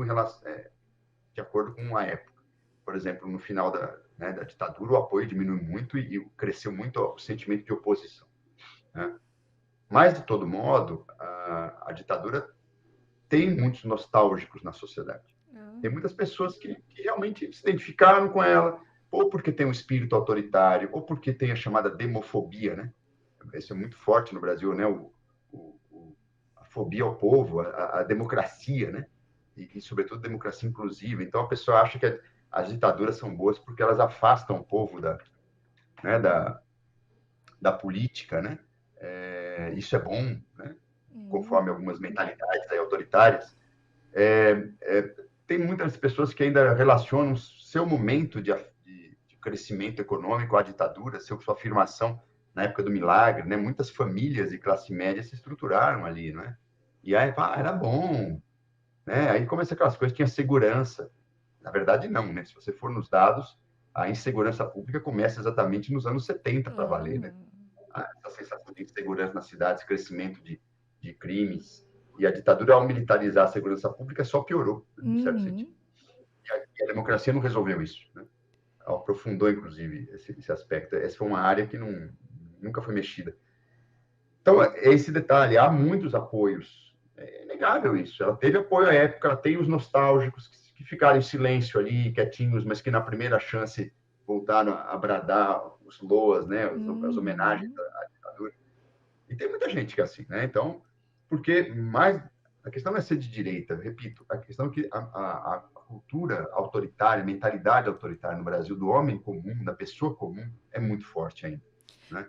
de acordo com a época. Por exemplo, no final da ditadura, o apoio diminuiu muito e cresceu muito o sentimento de oposição, né? Mas, de todo modo, a ditadura tem muitos nostálgicos na sociedade. Tem muitas pessoas que realmente se identificaram com ela, ou porque tem um espírito autoritário, ou porque tem a chamada demofobia, né? Isso é muito forte no Brasil, né? A fobia ao povo, a democracia, né? E, sobretudo, democracia inclusiva. Então, a pessoa acha que as ditaduras são boas porque elas afastam o povo da política, né? Isso é bom, né? Conforme algumas mentalidades aí autoritárias. Tem muitas pessoas que ainda relacionam seu momento de crescimento econômico à ditadura, sua afirmação na época do milagre, né? Muitas famílias de classe média se estruturaram ali, né? E aí, era bom, né? Aí começa aquelas coisas, tinha segurança. Na verdade, não, né? Se você for nos dados, a insegurança pública começa exatamente nos anos 70 para valer, né? Essa sensação de insegurança nas cidades, crescimento de crimes, e a ditadura, ao militarizar a segurança pública, só piorou, em certo sentido. E a democracia não resolveu isso, né? Aprofundou, inclusive, esse aspecto. Essa foi uma área que nunca foi mexida. Então, esse detalhe, há muitos apoios. É inegável isso. Ela teve apoio à época, ela tem os nostálgicos que ficaram em silêncio ali, quietinhos, mas que na primeira chance voltaram a bradar os loas, né? As homenagens à ditadura. E tem muita gente que é assim, né? Então, porque mais A questão não é ser de direita, repito, a questão é que a cultura autoritária, a mentalidade autoritária no Brasil do homem comum, da pessoa comum, é muito forte ainda, né?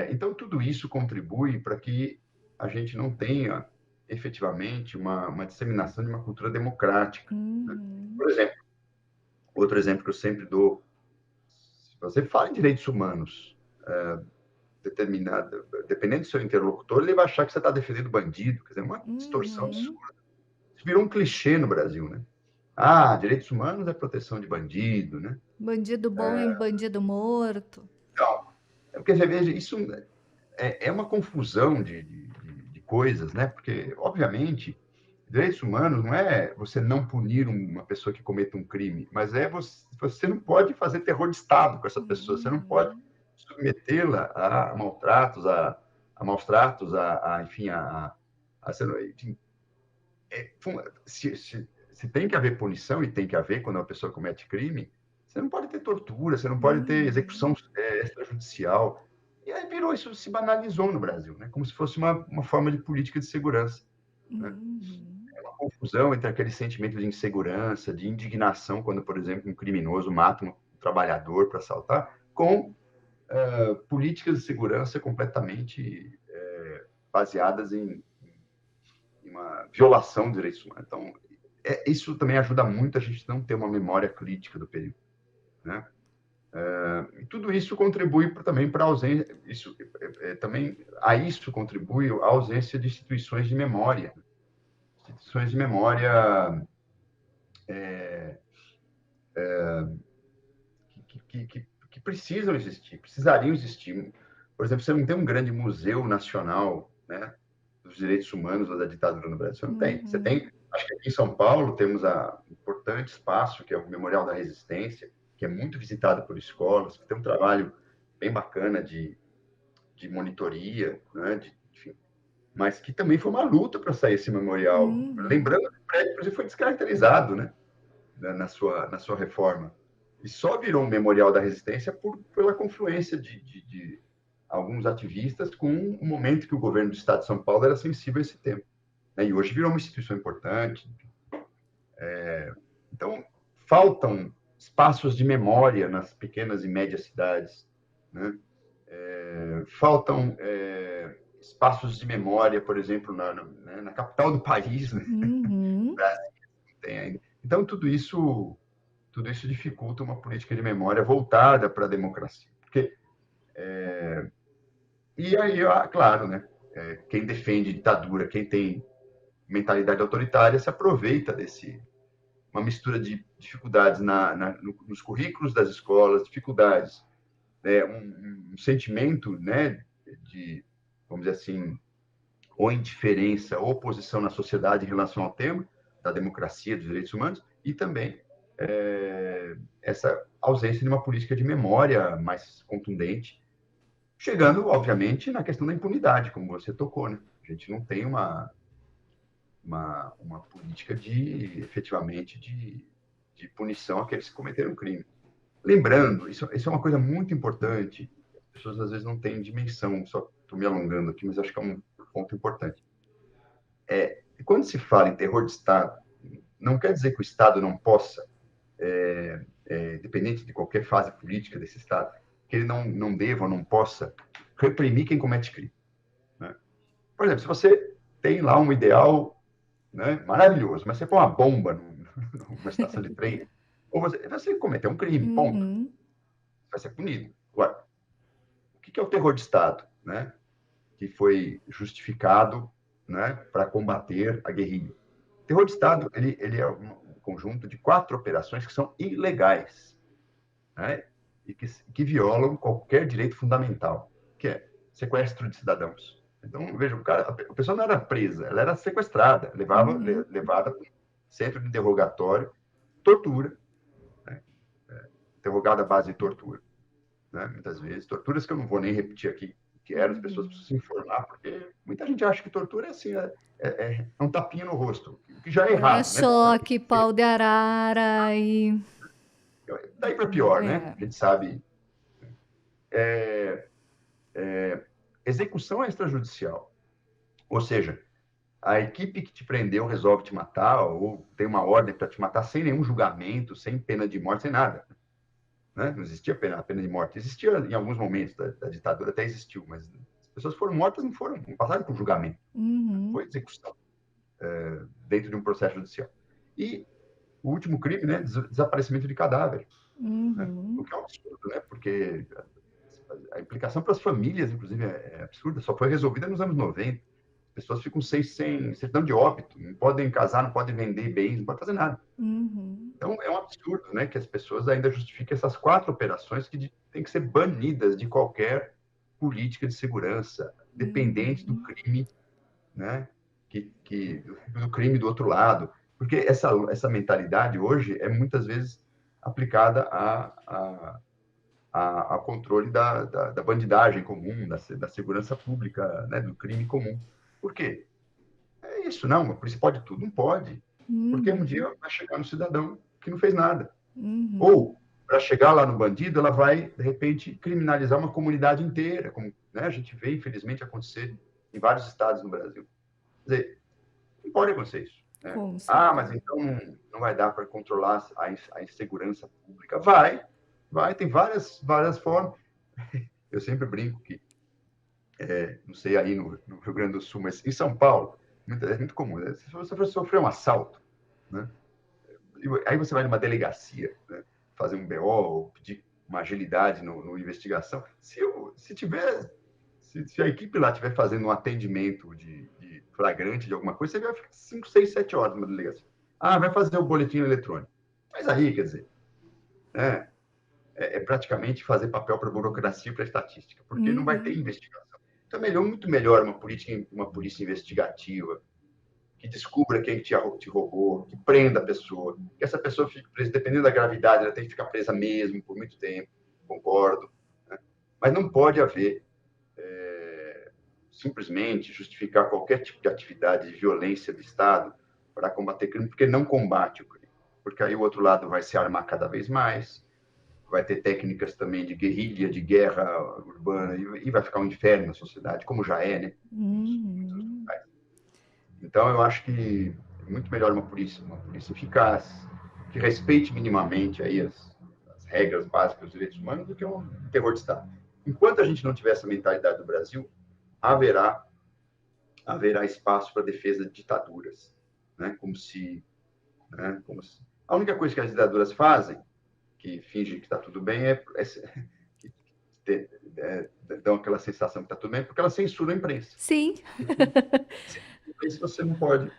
Então, tudo isso contribui para que a gente não tenha, efetivamente, uma disseminação de uma cultura democrática, né? Por exemplo, outro exemplo que eu sempre dou, se você fala em direitos humanos, dependendo do seu interlocutor, ele vai achar que você está defendendo bandido, quer dizer, uma distorção absurda. Isso virou um clichê no Brasil, né? Direitos humanos é proteção de bandido, né? Bandido bom é bandido morto. Então, porque você veja, isso é uma confusão de coisas, né? Porque, obviamente, direitos humanos não é você não punir uma pessoa que cometa um crime, mas você não pode fazer terror de Estado com essa pessoa, você não pode submetê-la a maltratos, a maus tratos, enfim, enfim, se tem que haver punição, e tem que haver quando uma pessoa comete crime, você não pode ter tortura, você não pode ter execução extrajudicial. E aí isso se banalizou no Brasil, né? Como se fosse uma forma de política de segurança, né? É uma confusão entre aquele sentimento de insegurança, de indignação, quando, por exemplo, um criminoso mata um trabalhador para assaltar, com políticas de segurança completamente baseadas em uma violação de direitos humanos. Então, isso também ajuda muito a gente não ter uma memória crítica do período, né? E tudo isso contribui também para a ausência, isso contribui a ausência de instituições de memória. Instituições de memória que precisam existir, precisariam existir. Por exemplo, você não tem um grande museu nacional, né, dos direitos humanos ou da ditadura no Brasil. Você não tem. Você tem, acho que aqui em São Paulo temos um importante espaço, que é o Memorial da Resistência, que é muito visitado por escolas, que tem um trabalho bem bacana de monitoria, né, enfim, mas que também foi uma luta para sair esse memorial. Lembrando que o prédio, por exemplo, foi descaracterizado, né, na sua reforma. E só virou um memorial da resistência pela confluência de alguns ativistas com o momento que o governo do Estado de São Paulo era sensível a esse tema, né? E hoje virou uma instituição importante. Então, faltam espaços de memória nas pequenas e médias cidades, né? Faltam espaços de memória, por exemplo, na capital do país, né? No Brasil, não tem ainda. Então, tudo isso dificulta uma política de memória voltada para a democracia. Porque, e aí, claro, né? Quem defende ditadura, quem tem mentalidade autoritária, se aproveita uma mistura de dificuldades nos currículos das escolas, dificuldades, um sentimento, né, vamos dizer assim, ou indiferença, ou oposição na sociedade em relação ao tema da democracia, dos direitos humanos, e também essa ausência de uma política de memória mais contundente, chegando, obviamente, na questão da impunidade, como você tocou, né? A gente não tem uma política efetivamente, de punição àqueles que cometeram crime. Lembrando, isso é uma coisa muito importante, as pessoas às vezes não têm dimensão, só estou me alongando aqui, mas acho que é um ponto importante. Quando se fala em terror de Estado, não quer dizer que o Estado não possa, dependente de qualquer fase política desse Estado, que ele não deva ou não possa reprimir quem comete crime, né? Por exemplo, se você tem lá um ideal, né, maravilhoso, mas você põe uma bomba numa estação de trem, ou você cometeu um crime, ponto. Vai ser punido. Agora, o que é o terror de Estado, né? Que foi justificado, né, para combater a guerrilha. O terror de Estado ele é um conjunto de 4 operações que são ilegais, né, e que violam qualquer direito fundamental, que é sequestro de cidadãos. Então, veja, a pessoa não era presa, ela era sequestrada, levada para um centro de interrogatório, tortura, né, interrogada à base de tortura, né, muitas vezes, torturas que eu não vou nem repetir aqui, que eram as pessoas precisam se informar, porque muita gente acha que tortura é assim, é um tapinha no rosto, que já é errado. Choque, né? Pau de arara e... Daí para pior, né? A gente sabe. Execução extrajudicial. Ou seja, a equipe que te prendeu resolve te matar, ou tem uma ordem para te matar sem nenhum julgamento, sem pena de morte, sem nada. Né? Não existia a pena de morte. Existia em alguns momentos da ditadura, até existiu, mas as pessoas foram mortas, não passaram por julgamento. Foi execução dentro de um processo judicial. E o último crime, né, desaparecimento de cadáver. Né? O que é um absurdo, né? Porque a implicação para as famílias, inclusive, é absurda. Só foi resolvida nos anos 90. As pessoas ficam sem certidão de óbito, não podem casar, não podem vender bens, não podem fazer nada. Então, é um absurdo, né, que as pessoas ainda justifiquem essas 4 operações que têm que ser banidas de qualquer política de segurança, dependente do crime, né, do crime do outro lado. Porque essa mentalidade hoje é muitas vezes aplicada a controle da bandidagem comum, da segurança pública, né, do crime comum. Por quê? É isso, não, a polícia pode tudo? Não pode. Porque um dia vai chegar no cidadão que não fez nada. Ou, para chegar lá no bandido, ela vai, de repente, criminalizar uma comunidade inteira, como, né, a gente vê, infelizmente, acontecer em vários estados no Brasil. Quer dizer, não pode acontecer isso. Né? Mas então não vai dar para controlar a insegurança pública. Vai, tem várias formas. Eu sempre brinco que, não sei aí no Rio Grande do Sul, mas em São Paulo, é muito comum. Né? Se você for sofrer um assalto, né? Aí você vai numa delegacia, né? Fazer um BO ou pedir uma agilidade na investigação. Se a equipe lá estiver fazendo um atendimento de flagrante de alguma coisa, você vai ficar 5, 6, 7 horas numa delegacia. Vai fazer o boletim eletrônico. Mas aí, quer dizer, né? É praticamente fazer papel para burocracia e para estatística, porque não vai ter investigação. Então, muito melhor uma polícia investigativa, que descubra quem te roubou, que prenda a pessoa, que essa pessoa fique presa, dependendo da gravidade, ela tem que ficar presa mesmo por muito tempo, concordo. Né? Mas não pode haver simplesmente justificar qualquer tipo de atividade de violência do Estado para combater crime, porque não combate o crime. Porque aí o outro lado vai se armar cada vez mais, vai ter técnicas também de guerrilha, de guerra urbana, e vai ficar um inferno na sociedade, como já é, né? Então, eu acho que é muito melhor uma polícia eficaz, que respeite minimamente aí as regras básicas dos direitos humanos, do que um terror de Estado. Enquanto a gente não tiver essa mentalidade do Brasil, haverá espaço para defesa de ditaduras, né? Como se a única coisa que as ditaduras fazem, que fingem que está tudo bem, dão aquela sensação que está tudo bem, porque elas censuram a imprensa. Sim. A imprensa você não pode.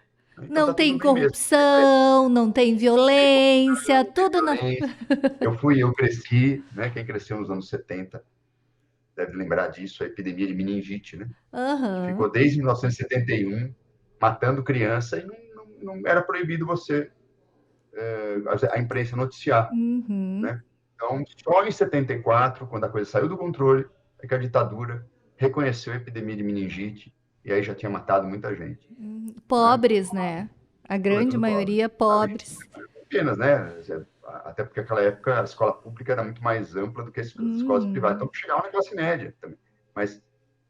Então, não tem corrupção, não tem violência, tudo na... Eu cresci, né? Quem cresceu nos anos 70 deve lembrar disso, a epidemia de meningite, né? Ficou desde 1971 matando criança e não era proibido a imprensa noticiar. Né? Então, só em 74, quando a coisa saiu do controle, é que a ditadura reconheceu a epidemia de meningite e aí já tinha matado muita gente. Pobres, né? A grande maioria pobres. Apenas, né? Até porque naquela época a escola pública era muito mais ampla do que as escolas privadas. Então, chegava na classe média também. Mas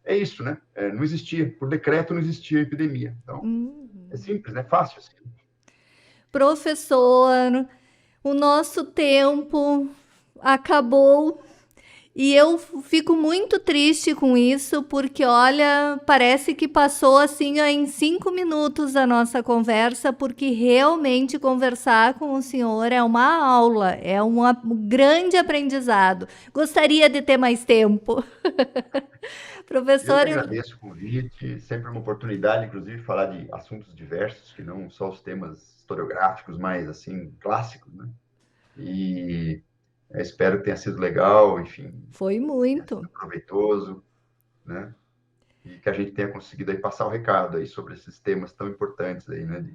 é isso, né? Não existia. Por decreto, não existia epidemia. Então, é simples, né? Fácil. Assim. Professor, o nosso tempo acabou e eu fico muito triste com isso, porque, olha, parece que passou assim em 5 minutos a nossa conversa, porque realmente conversar com o senhor é uma aula, é um grande aprendizado. Gostaria de ter mais tempo. Professor, eu agradeço o convite, sempre uma oportunidade, inclusive, de falar de assuntos diversos, que não só os temas historiográficos, mais assim, clássicos, né? E espero que tenha sido legal, enfim. Foi muito. Proveitoso, né? E que a gente tenha conseguido aí passar o recado aí sobre esses temas tão importantes aí, né?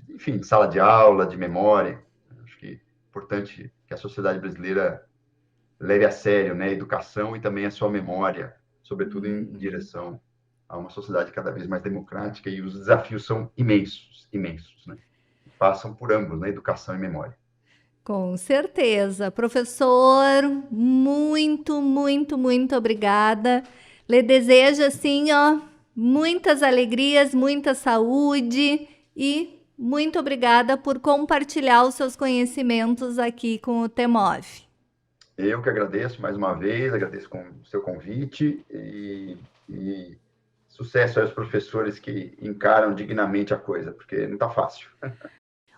Enfim, de sala de aula, de memória. Acho que é importante que a sociedade brasileira leve a sério, né? A educação e também a sua memória, sobretudo em direção a uma sociedade cada vez mais democrática, e os desafios são imensos, né? Passam por ambos, né? Educação e memória. Com certeza. Professor, muito, muito, muito obrigada. Lhe desejo, assim, Muitas alegrias, muita saúde e muito obrigada por compartilhar os seus conhecimentos aqui com o TEMOV. Eu que agradeço mais uma vez, agradeço com o seu convite e sucesso aos professores que encaram dignamente a coisa, porque não está fácil.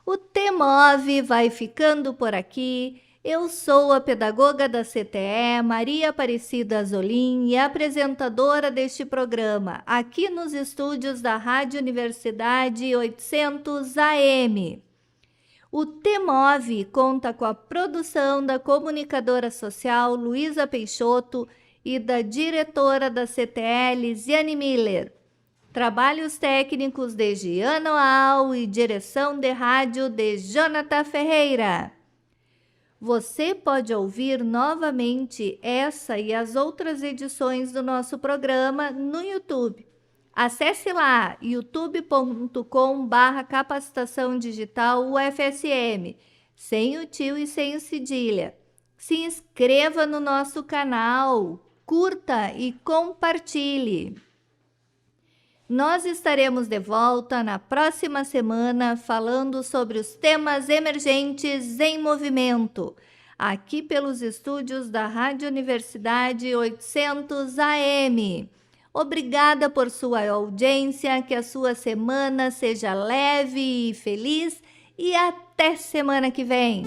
O TEMOV vai ficando por aqui. Eu sou a pedagoga da CTE, Maria Aparecida Azolim, e apresentadora deste programa, aqui nos estúdios da Rádio Universidade 800 AM. O TEMOV conta com a produção da comunicadora social Luísa Peixoto e da diretora da CTE, Lisiane Miller. Trabalhos técnicos de Giana Oal e direção de rádio de Jonathan Ferreira. Você pode ouvir novamente essa e as outras edições do nosso programa no YouTube. Acesse lá youtube.com/capacitação digital UFSM, sem o tio e sem o cedilha. Se inscreva no nosso canal, curta e compartilhe. Nós estaremos de volta na próxima semana falando sobre os temas emergentes em movimento, aqui pelos estúdios da Rádio Universidade 800 AM. Obrigada por sua audiência, que a sua semana seja leve e feliz e até semana que vem.